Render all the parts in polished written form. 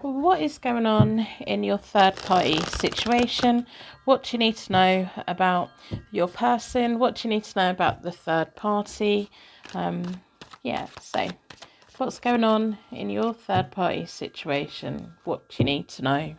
What is going on in your third party situation? What do you need to know about your person? What do you need to know about the third party? So what's going on in your third party situation? What do you need to know?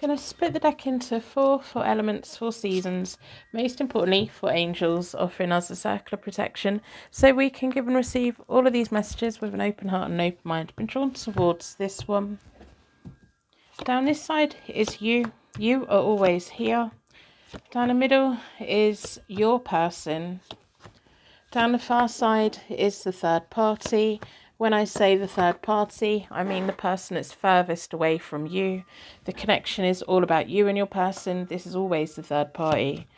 Going to split the deck into four elements, four seasons, most importantly for angels, offering us a circle of protection so we can give and receive all of these messages with an open heart and an open mind. Been drawn towards this one. Down this side is you. You are always here. Down the middle is your person. Down the far side is the third party. When I say the third party, I mean the person that's furthest away from you. The connection is all about you and your person. This is always the third party.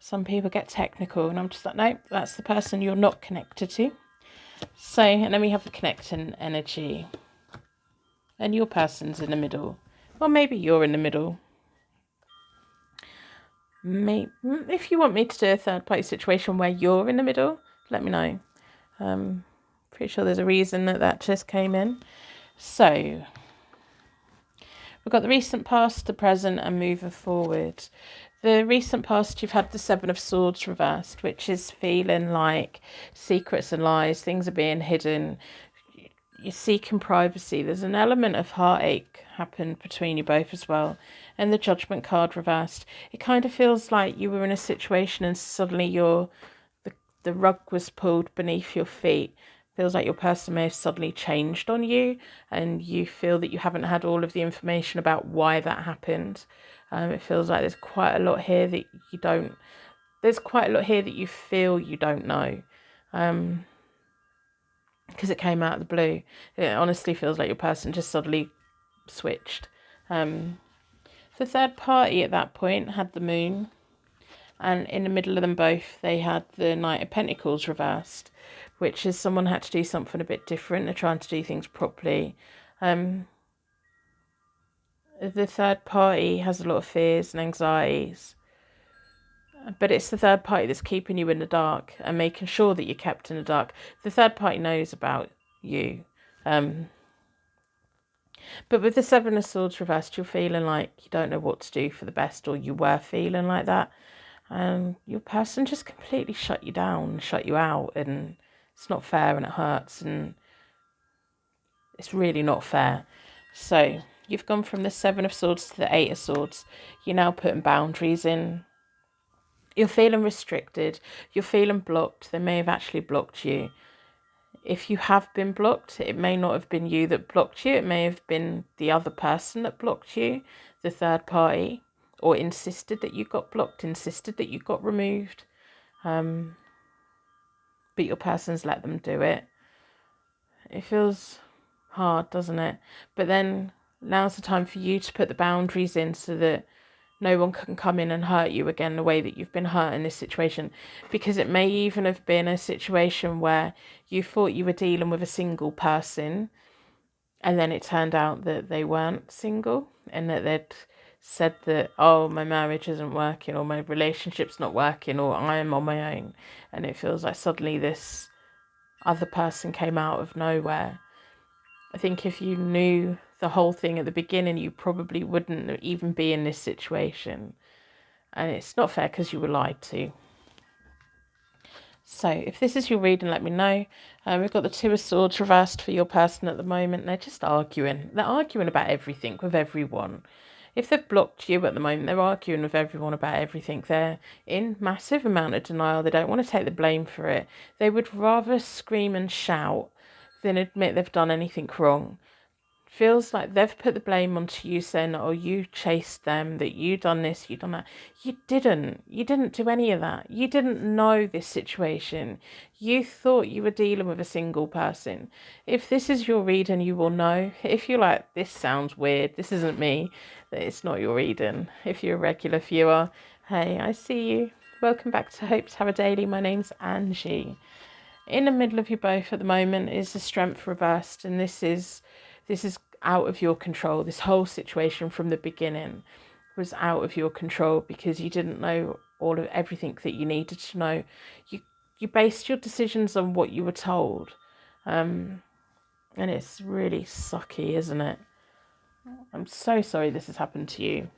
Some people get technical and I'm just like, no, that's the person you're not connected to. So, and then we have the connecting energy. And your person's in the middle. Or maybe you're in the middle. Maybe, if you want me to do a third party situation where you're in the middle, let me know. Pretty sure there's a reason that just came in. So we've got the recent past, the present, and moving forward. The recent past, you've had the Seven of Swords reversed, which is feeling like secrets and lies, things are being hidden. You're seeking privacy. There's an element of heartache happened between you both as well. And the Judgment card reversed. It kind of feels like you were in a situation and suddenly the rug was pulled beneath your feet. Feels like your person may have suddenly changed on you and you feel that you haven't had all of the information about why that happened. It feels like there's quite a lot here that you don't... There's quite a lot here that you feel you don't know. Because it came out of the blue. It honestly feels like your person just suddenly switched. The third party at that point had the moon. And in the middle of them both, they had the Knight of Pentacles reversed, which is someone had to do something a bit different. They're trying to do things properly. The third party has a lot of fears and anxieties. But it's the third party that's keeping you in the dark and making sure that you're kept in the dark. The third party knows about you. But with the Seven of Swords reversed, you're feeling like you don't know what to do for the best, or you were feeling like that. And your person just completely shut you down, shut you out, and it's not fair and it hurts and it's really not fair. So you've gone from the Seven of Swords to the Eight of Swords. You're now putting boundaries in. You're feeling restricted. You're feeling blocked. They may have actually blocked you. If you have been blocked, it may not have been you that blocked you. It may have been the other person that blocked you, the third party, or insisted that you got blocked, insisted that you got removed. But your person's let them do it. It feels hard, doesn't it? But then now's the time for you to put the boundaries in so that no one can come in and hurt you again the way that you've been hurt in this situation. Because it may even have been a situation where you thought you were dealing with a single person and then it turned out that they weren't single and that they'd said that, oh, my marriage isn't working or my relationship's not working or I'm on my own. And it feels like suddenly this other person came out of nowhere. I think if you knew the whole thing at the beginning, you probably wouldn't even be in this situation. And it's not fair because you were lied to. So if this is your reading, let me know. We've got the Two of Swords reversed for your person at the moment. They're just arguing. They're arguing about everything with everyone. If they've blocked you at the moment, they're arguing with everyone about everything. They're in massive amount of denial. They don't want to take the blame for it. They would rather scream and shout than admit they've done anything wrong. Feels like they've put the blame onto you, saying, oh, you chased them, that you done this, you done that. You didn't do any of that. You didn't know this situation. You thought you were dealing with a single person. If this is your reading, you will know. If you're like, this sounds weird, this isn't me, it's not your reading. If you're a regular viewer, hey, I see you. Welcome back to Hope Tarot Daily. My name's Angie. In the middle of you both at the moment is the Strength reversed, and this is out of your control. This whole situation from the beginning was out of your control because you didn't know all of everything that you needed to know. You based your decisions on what you were told. And it's really sucky, isn't it? I'm so sorry this has happened to you.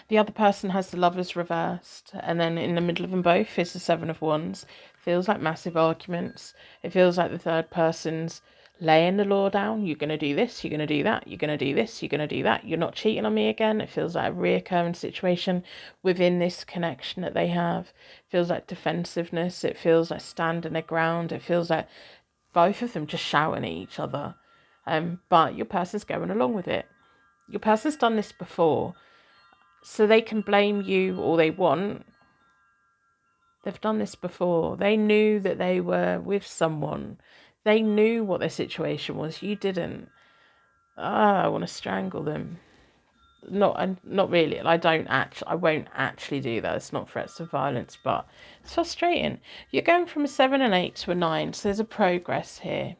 The other person has the Lovers reversed, and then in the middle of them both is the Seven of Wands. Feels like massive arguments. It feels like the third person's laying the law down. You're going to do this, you're going to do that, you're going to do this, you're going to do that. You're not cheating on me again. It feels like a reoccurring situation within this connection that they have. It feels like defensiveness. It feels like standing their ground. It feels like both of them just shouting at each other. But your person's going along with it. Your person's done this before. So they can blame you all they want. They've done this before. They knew that they were with someone. They knew what their situation was. You didn't. I want to strangle them. Not really. I won't actually do that. It's not threats of violence, but it's frustrating. You're going from a 7 and 8 to a 9, so there's a progress here.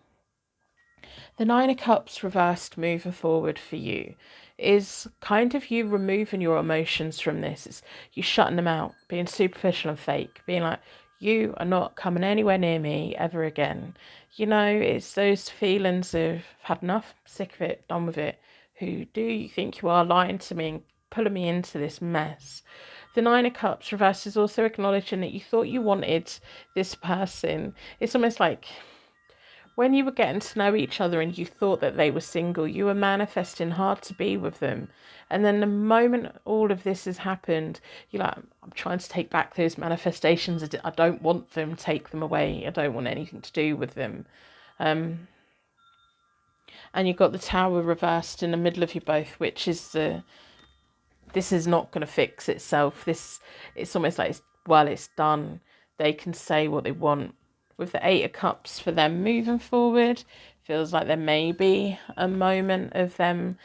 The Nine of Cups reversed moving forward for you is kind of you removing your emotions from this. It's you shutting them out, being superficial and fake, being like, you are not coming anywhere near me ever again. You know, it's those feelings of I've had enough, sick of it, done with it. Who do you think you are, lying to me and pulling me into this mess? The Nine of Cups reversed is also acknowledging that you thought you wanted this person. It's almost like when you were getting to know each other and you thought that they were single, you were manifesting hard to be with them. And then the moment all of this has happened, you're like, I'm trying to take back those manifestations. I don't want them, take them away. I don't want anything to do with them. And you've got the Tower reversed in the middle of you both, which is this is not going to fix itself. It's almost like, it's done. They can say what they want. With the Eight of Cups for them moving forward, feels like there may be a moment of them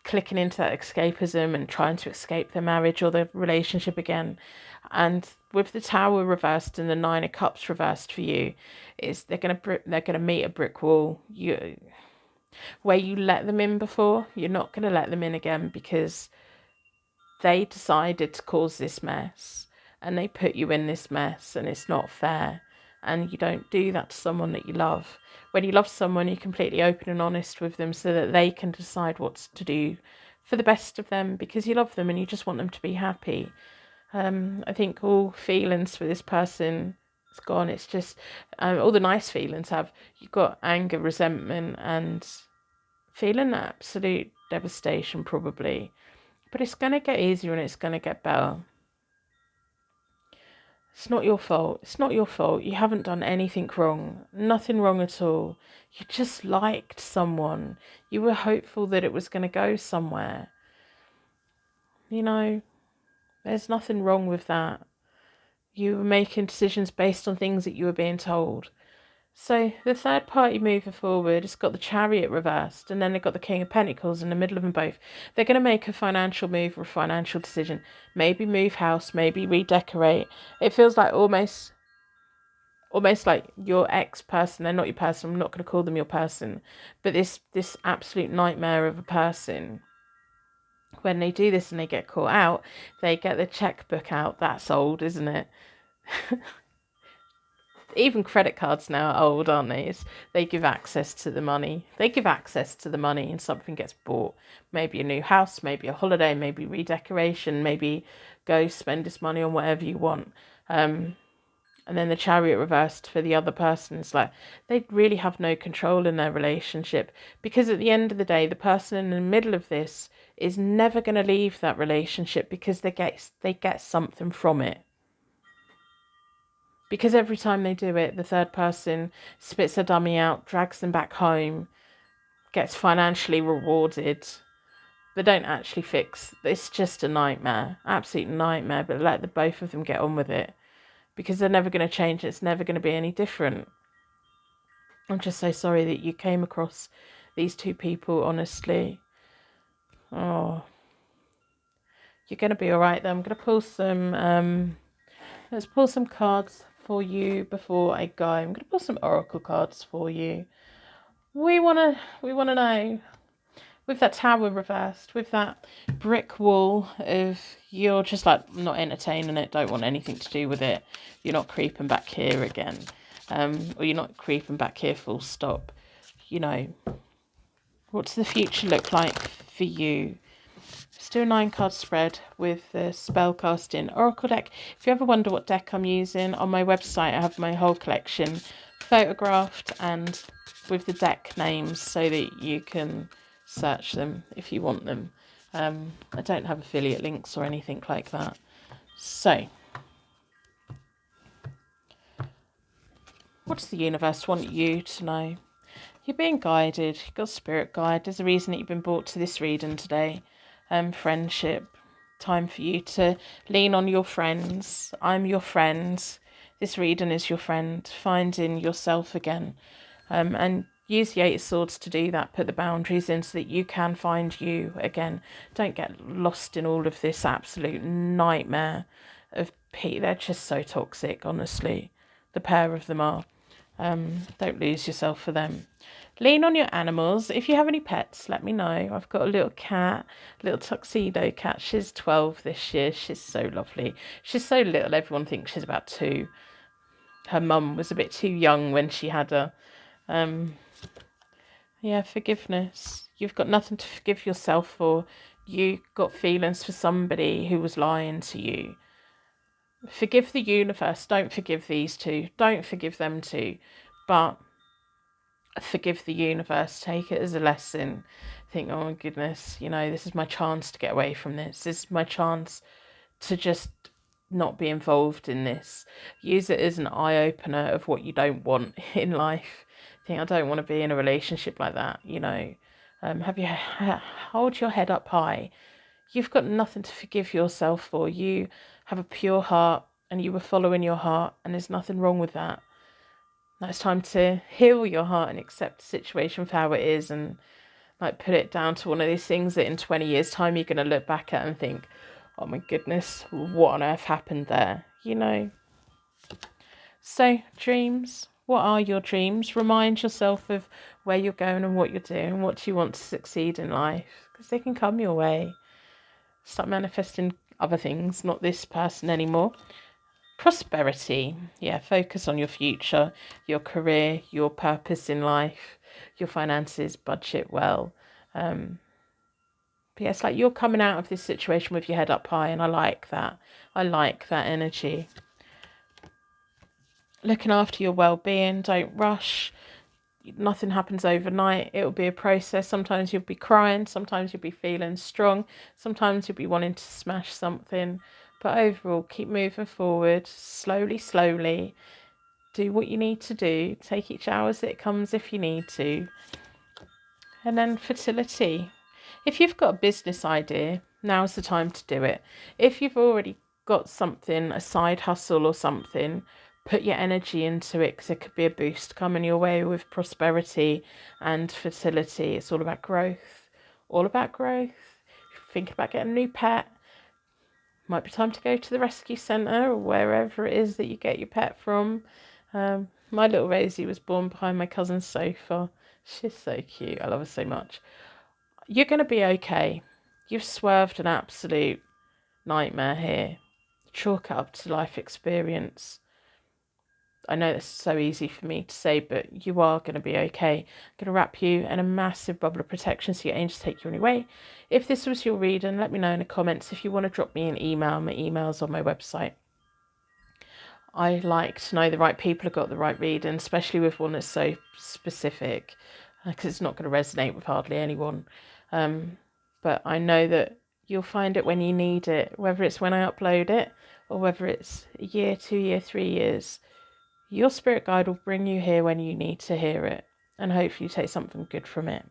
clicking into that escapism and trying to escape their marriage or their relationship again. And with the Tower reversed and the Nine of Cups reversed for you, they're gonna meet a brick wall. Where you let them in before, you're not gonna let them in again because they decided to cause this mess and they put you in this mess, and it's not fair. And you don't do that to someone that you love. When you love someone, you're completely open and honest with them so that they can decide what to do for the best of them because you love them and you just want them to be happy. I think all feelings for this person is gone. It's just all the nice feelings you've got anger, resentment, and feeling absolute devastation probably. But it's going to get easier and it's going to get better. It's not your fault. It's not your fault. You haven't done anything wrong. Nothing wrong at all. You just liked someone. You were hopeful that it was going to go somewhere. You know, there's nothing wrong with that. You were making decisions based on things that you were being told. So the third party moving forward has got the Chariot reversed, and then they've got the King of Pentacles in the middle of them both. They're going to make a financial move or a financial decision. Maybe move house, maybe redecorate. It feels like almost like your ex-person. They're not your person. I'm not going to call them your person. But this absolute nightmare of a person, when they do this and they get caught out, they get the checkbook out. That's old, isn't it? Even credit cards now are old, aren't they? They give access to the money. They give access to the money and something gets bought. Maybe a new house, maybe a holiday, maybe redecoration, maybe go spend this money on whatever you want. And then the Chariot reversed for the other person. It's like they really have no control in their relationship because at the end of the day, the person in the middle of this is never going to leave that relationship because they get something from it. Because every time they do it, the third person spits a dummy out, drags them back home, gets financially rewarded. They don't actually fix. It's just a nightmare, absolute nightmare. But let the both of them get on with it, because they're never going to change. It's never going to be any different. I'm just so sorry that you came across these two people. Honestly, oh, you're going to be all right. Though I'm going to pull some. Let's pull some cards for you before I go. I'm going to pull some oracle cards for you. We want to know with that tower reversed, with that brick wall of you're just like not entertaining it, don't want anything to do with it, you're not creeping back here again, or you're not creeping back here full stop. You know, what's the future look like for you? Let's do a 9-card spread with the Spellcasting Oracle deck. If you ever wonder what deck I'm using, on my website I have my whole collection photographed and with the deck names so that you can search them if you want them. I don't have affiliate links or anything like that. So, what does the universe want you to know? You're being guided. You've got spirit guide. There's a reason that you've been brought to this reading today. Friendship. Time for you to lean on your friends. I'm your friend. This reading is your friend. Finding yourself again. And use the 8 of Swords to do that. Put the boundaries in so that you can find you again. Don't get lost in all of this absolute nightmare of people. They're just so toxic, honestly. The pair of them are. Don't lose yourself for them. Lean on your animals. If you have any pets, let me know. I've got a little cat, a little tuxedo cat. She's 12 this year. She's so lovely. She's so little, everyone thinks she's about 2. Her mum was a bit too young when she had her. Yeah, forgiveness. You've got nothing to forgive yourself for. You got feelings for somebody who was lying to you. Forgive the universe. Don't forgive these two. Don't forgive them too. But forgive the universe. Take it as a lesson. Think, oh my goodness, this is my chance to get away from this. This is my chance to just not be involved in this. Use it as an eye-opener of what you don't want in life. Think, I don't want to be in a relationship like that, hold your head up high. You've got nothing to forgive yourself for. You have a pure heart and you were following your heart, and there's nothing wrong with that. Now it's time to heal your heart and accept the situation for how it is, and put it down to one of these things that in 20 years time you're going to look back at and think, oh my goodness, what on earth happened there? So dreams, what are your dreams? Remind yourself of where you're going and what you're doing, what do you want to succeed in life, because they can come your way. Start manifesting other things, not this person anymore. Prosperity. Yeah, focus on your future, your career, your purpose in life, your finances, budget well. But yeah, it's like you're coming out of this situation with your head up high, and I like that. I like that energy. Looking after your well-being, don't rush. Nothing happens overnight. It'll be a process. Sometimes you'll be crying, sometimes you'll be feeling strong, sometimes you'll be wanting to smash something. But overall, keep moving forward, slowly. Do what you need to do. Take each hour as it comes if you need to. And then fertility. If you've got a business idea, now's the time to do it. If you've already got something, a side hustle or something, put your energy into it, because there could be a boost coming your way with prosperity and fertility. It's all about growth. All about growth. Think about getting a new pet. Might be time to go to the rescue centre or wherever it is that you get your pet from. My little Rosie was born behind my cousin's sofa. She's so cute. I love her so much. You're going to be okay. You've swerved an absolute nightmare here. Chalk it up to life experience. I know that's so easy for me to say, but you are going to be okay. I'm going to wrap you in a massive bubble of protection so your angels take you on your way. If this was your reading, let me know in the comments. If you want to drop me an email, my email's on my website. I like to know the right people have got the right reading, especially with one that's so specific, because it's not going to resonate with hardly anyone. But I know that you'll find it when you need it, whether it's when I upload it or whether it's a year, 2 years, 3 years. Your spirit guide will bring you here when you need to hear it, and hopefully you take something good from it.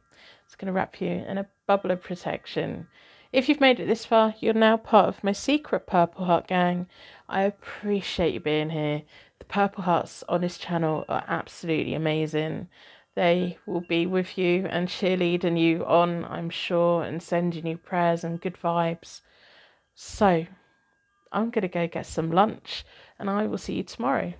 It's going to wrap you in a bubble of protection. If you've made it this far, you're now part of my secret Purple Heart gang. I appreciate you being here. The Purple Hearts on this channel are absolutely amazing. They will be with you and cheerleading you on, I'm sure, and sending you prayers and good vibes. So, I'm going to go get some lunch, and I will see you tomorrow.